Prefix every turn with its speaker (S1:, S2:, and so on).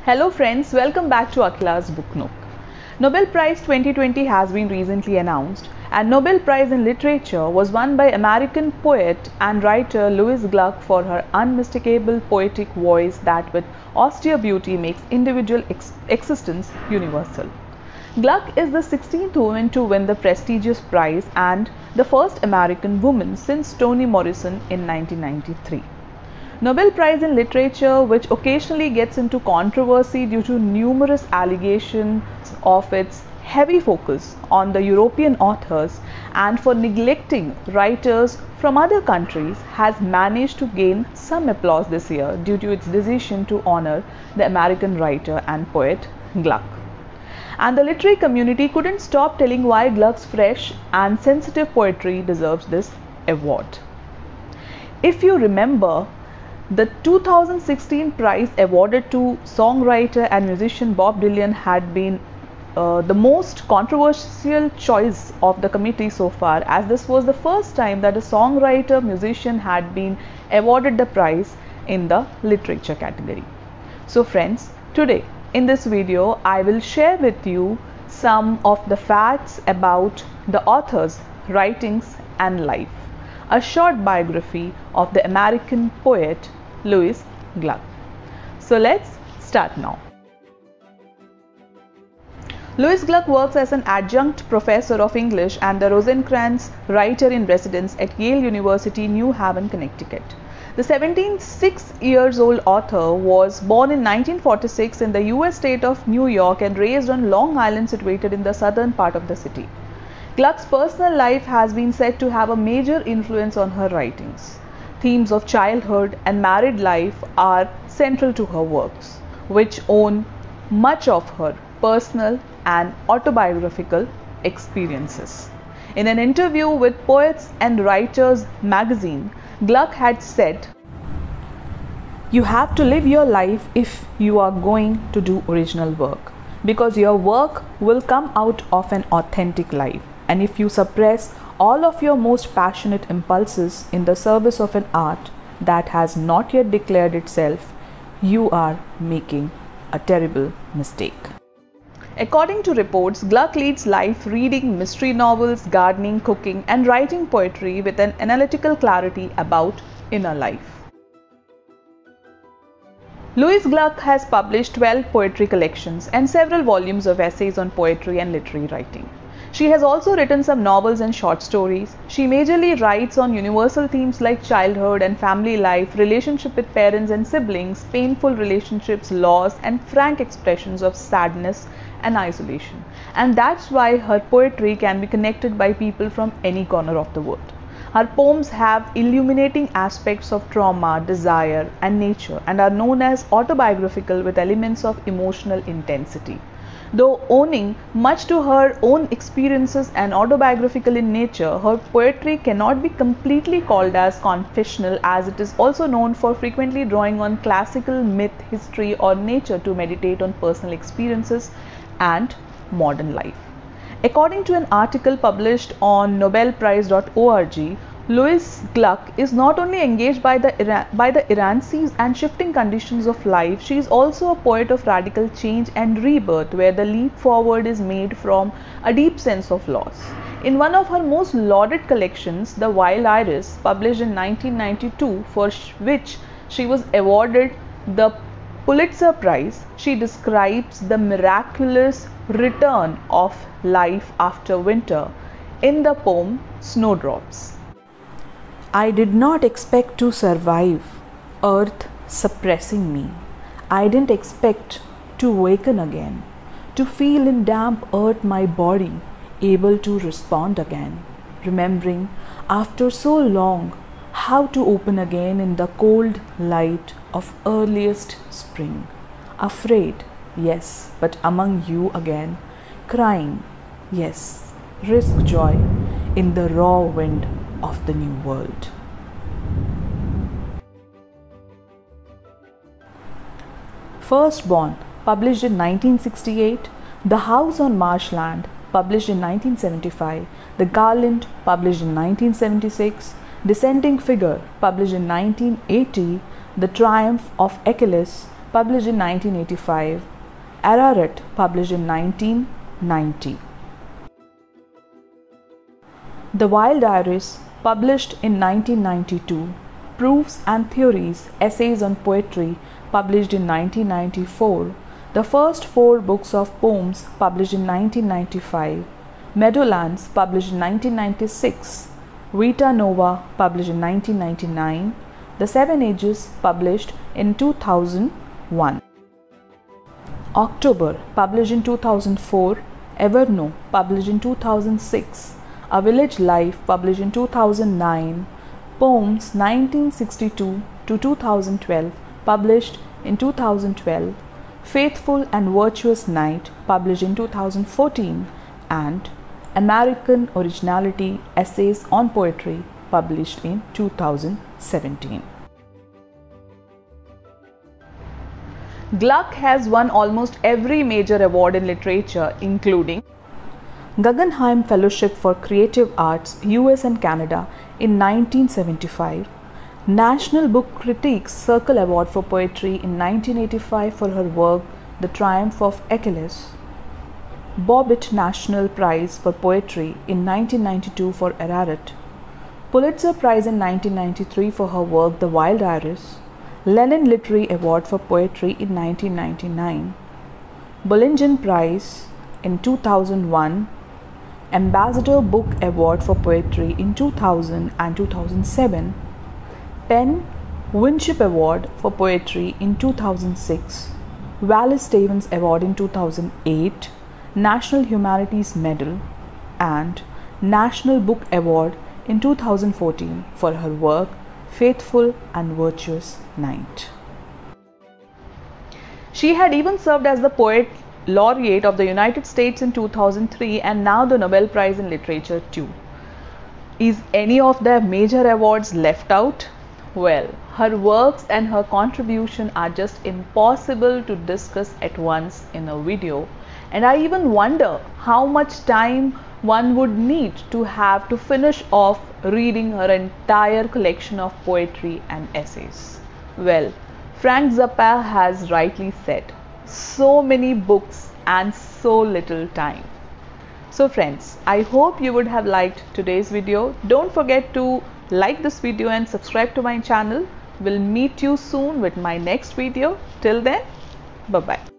S1: Hello friends, welcome back to Akhila's Book Nook. Nobel Prize 2020 has been recently announced, and Nobel Prize in Literature was won by American poet and writer Louise Gluck for her unmistakable poetic voice that with austere beauty makes individual existence universal. Gluck is the 16th woman to win the prestigious prize and the first American woman since Toni Morrison in 1993. Nobel Prize in Literature, which occasionally gets into controversy due to numerous allegations of its heavy focus on the European authors and for neglecting writers from other countries, has managed to gain some applause this year due to its decision to honor the American writer and poet Gluck. And the literary community couldn't stop telling why Gluck's fresh and sensitive poetry deserves this award. If you remember, the 2016 prize awarded to songwriter and musician Bob Dylan had been the most controversial choice of the committee so far, as this was the first time that a songwriter musician had been awarded the prize in the literature category. So friends, today in this video I will share with you some of the facts about the author's writings and life. A short biography of the American poet Louise Gluck. So let's start now. Louise Gluck works as an adjunct professor of English and the Rosencrantz Writer in Residence at Yale University, New Haven, Connecticut. The 76-year-old author was born in 1946 in the US state of New York and raised on Long Island, situated in the southern part of the city. Gluck's personal life has been said to have a major influence on her writings. Themes of childhood and married life are central to her works, which own much of her personal and autobiographical experiences. In an interview with Poets and Writers magazine, Gluck had said, "You have to live your life if you are going to do original work, because your work will come out of an authentic life. And if you suppress all of your most passionate impulses in the service of an art that has not yet declared itself, you are making a terrible mistake." According to reports, Gluck leads life reading mystery novels, gardening, cooking, and writing poetry with an analytical clarity about inner life. Louise Gluck has published 12 poetry collections and several volumes of essays on poetry and literary writing. She has also written some novels and short stories. She majorly writes on universal themes like childhood and family life, relationship with parents and siblings, painful relationships, loss, and frank expressions of sadness and isolation. And that's why her poetry can be connected by people from any corner of the world. Her poems have illuminating aspects of trauma, desire, and nature, and are known as autobiographical with elements of emotional intensity. Though owning much to her own experiences and autobiographical in nature, her poetry cannot be completely called as confessional, as it is also known for frequently drawing on classical myth, history, or nature to meditate on personal experiences and modern life. According to an article published on nobelprize.org, Louise Gluck is not only engaged by the errancies and shifting conditions of life, she is also a poet of radical change and rebirth, where the leap forward is made from a deep sense of loss. In one of her most lauded collections, The Wild Iris, published in 1992, for which she was awarded the Pulitzer Prize, she describes the miraculous return of life after winter in the poem Snowdrops. "I did not expect to survive, earth suppressing me. I didn't expect to waken again, to feel in damp earth my body able to respond again, remembering after so long how to open again in the cold light of earliest spring. Afraid, yes, but among you again, crying, yes, risk joy in the raw wind of the new world." Firstborn, published in 1968, The House on Marshland, published in 1975, The Garland, published in 1976, Descending Figure, published in 1980, The Triumph of Achilles, published in 1985. Ararat, published in 1990. The Wild Iris, published in 1992. Proofs and Theories, Essays on Poetry, published in 1994. The first 4 books of poems, published in 1995. Meadowlands, published in 1996. Vita Nova, published in 1999. The Seven Ages, published in 2001. October, published in 2004. Everno, published in 2006. A Village Life, published in 2009. Poems 1962 to 2012, published in 2012. Faithful and Virtuous Night, published in 2014. And American Originality, Essays on Poetry, published in 2017. Gluck has won almost every major award in literature, including Guggenheim Fellowship for Creative Arts, US and Canada in 1975, National Book Critics Circle Award for Poetry in 1985 for her work The Triumph of Achilles, Bobbitt National Prize for Poetry in 1992 for Ararat, Pulitzer Prize in 1993 for her work The Wild Iris, Lenin Literary Award for Poetry in 1999, Bollingen Prize in 2001, Ambassador Book Award for Poetry in 2000 and 2007, PEN Winship Award for Poetry in 2006, Wallace Stevens Award in 2008, National Humanities Medal, and National Book Award in 2014 for her work Faithful and Virtuous Night. She had even served as the Poet Laureate of the United States in 2003 and now the Nobel Prize in Literature too. Is any of the major awards left out? Well, her works and her contribution are just impossible to discuss at once in a video, and I even wonder how much time one would need to have to finish off reading her entire collection of poetry and essays. Well, Frank Zappa has rightly said, so many books and so little time. So friends, I hope you would have liked today's video. Don't forget to like this video and subscribe to my channel. We'll meet you soon with my next video. Till then, bye-bye.